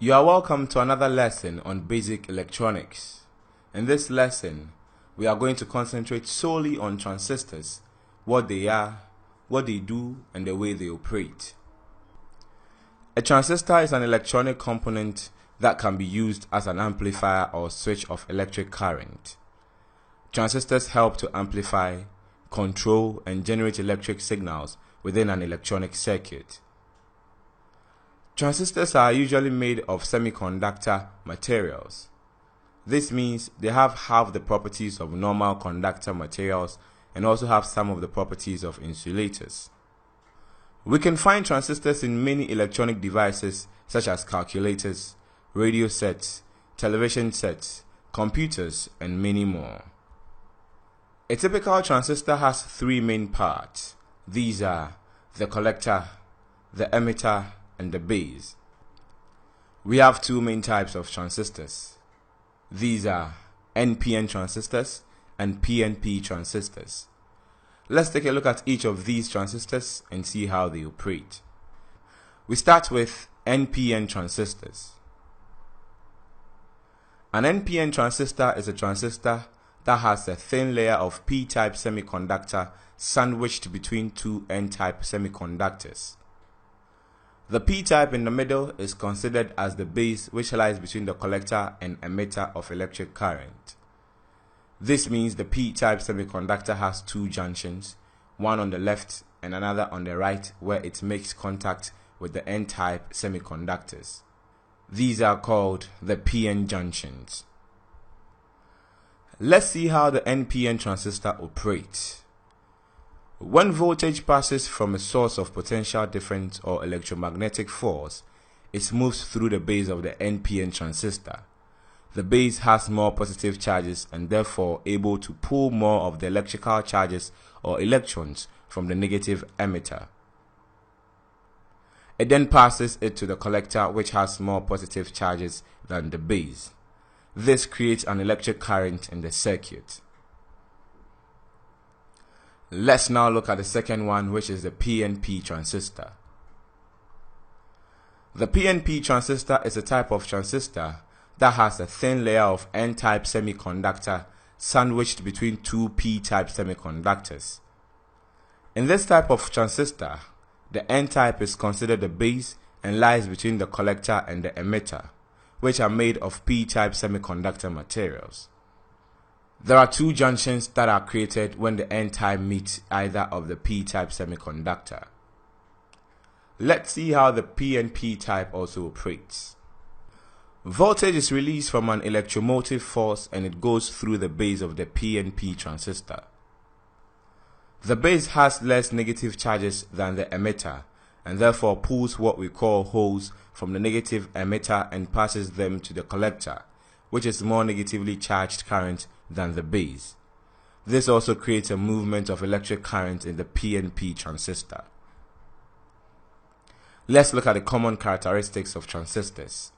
You are welcome to another lesson on basic electronics. In this lesson, we are going to concentrate solely on transistors, what they are, what they do, and the way they operate. A transistor is an electronic component that can be used as an amplifier or switch of electric current. Transistors help to amplify, control, and generate electric signals within an electronic circuit. Transistors are usually made of semiconductor materials. This means they have half the properties of normal conductor materials and also have some of the properties of insulators. We can find transistors in many electronic devices such as calculators, radio sets, television sets, computers, and many more. A typical transistor has three main parts. These are the collector, the emitter, and the base. We have two main types of transistors. These are NPN transistors and PNP transistors. Let's take a look at each of these transistors and see how they operate. We start with NPN transistors. An NPN transistor is a transistor that has a thin layer of P-type semiconductor sandwiched between two N-type semiconductors. The P-type in the middle is considered as the base, which lies between the collector and emitter of electric current. This means the P-type semiconductor has two junctions, one on the left and another on the right, where it makes contact with the N-type semiconductors. These are called the PN junctions. Let's see how the NPN transistor operates. When voltage passes from a source of potential difference or electromagnetic force, it moves through the base of the NPN transistor. The base has more positive charges and therefore able to pull more of the electrical charges or electrons from the negative emitter. It then passes it to the collector, which has more positive charges than the base. This creates an electric current in the circuit. Let's now look at the second one, which is the PNP transistor. The PNP transistor is a type of transistor that has a thin layer of N-type semiconductor sandwiched between two P-type semiconductors. In this type of transistor, the N-type is considered the base and lies between the collector and the emitter, which are made of P-type semiconductor materials. There are two junctions that are created when the N-type meets either of the P-type semiconductor. Let's see how the PNP type also operates. Voltage is released from an electromotive force and it goes through the base of the PNP transistor. The base has less negative charges than the emitter and therefore pulls what we call holes from the negative emitter and passes them to the collector, which is more negatively charged current than the base. This also creates a movement of electric current in the PNP transistor. Let's look at the common characteristics of transistors.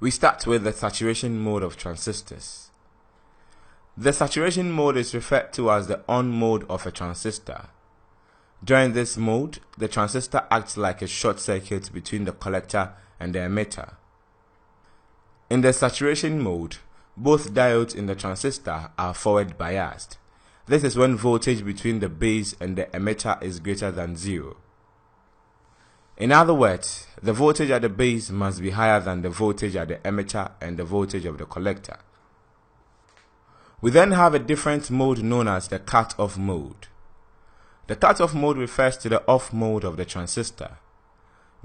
We start with the saturation mode of transistors. The saturation mode is referred to as the on mode of a transistor. During this mode, the transistor acts like a short circuit between the collector and the emitter. In the saturation mode, both diodes in the transistor are forward biased. This is when voltage between the base and the emitter is greater than zero. In other words, the voltage at the base must be higher than the voltage at the emitter and the voltage of the collector. We then have a different mode known as the cut-off mode. The cut-off mode refers to the off mode of the transistor.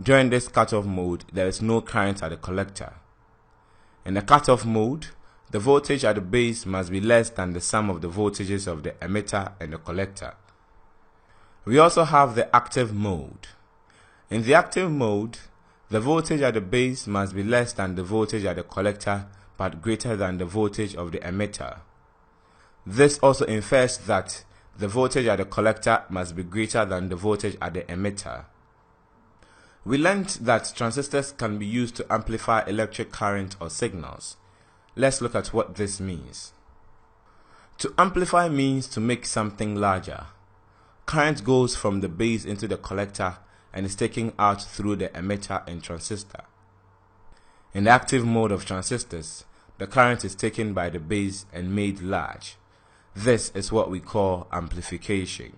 During this cut-off mode, there is no current at the collector. In the cut-off mode, the voltage at the base must be less than the sum of the voltages of the emitter and the collector. We also have the active mode. In the active mode, the voltage at the base must be less than the voltage at the collector but greater than the voltage of the emitter. This also infers that the voltage at the collector must be greater than the voltage at the emitter. We learned that transistors can be used to amplify electric current or signals. Let's look at what this means. To amplify means to make something larger. Current goes from the base into the collector and is taken out through the emitter and transistor. In the active mode of transistors, the current is taken by the base and made large. This is what we call amplification.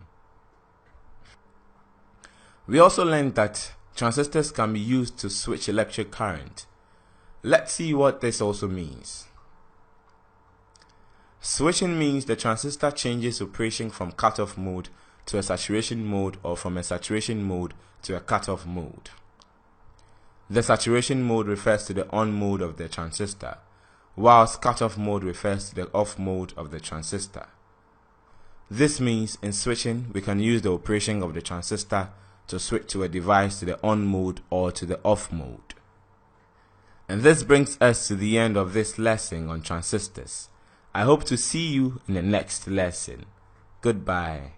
We also learned that transistors can be used to switch electric current. Let's see what this also means. Switching means the transistor changes operation from cutoff mode to a saturation mode or from a saturation mode to a cutoff mode. The saturation mode refers to the on mode of the transistor, whilst cutoff mode refers to the off mode of the transistor. This means in switching we can use the operation of the transistor to switch to a device to the on mode or to the off mode. And this brings us to the end of this lesson on transistors. I hope to see you in the next lesson. Goodbye.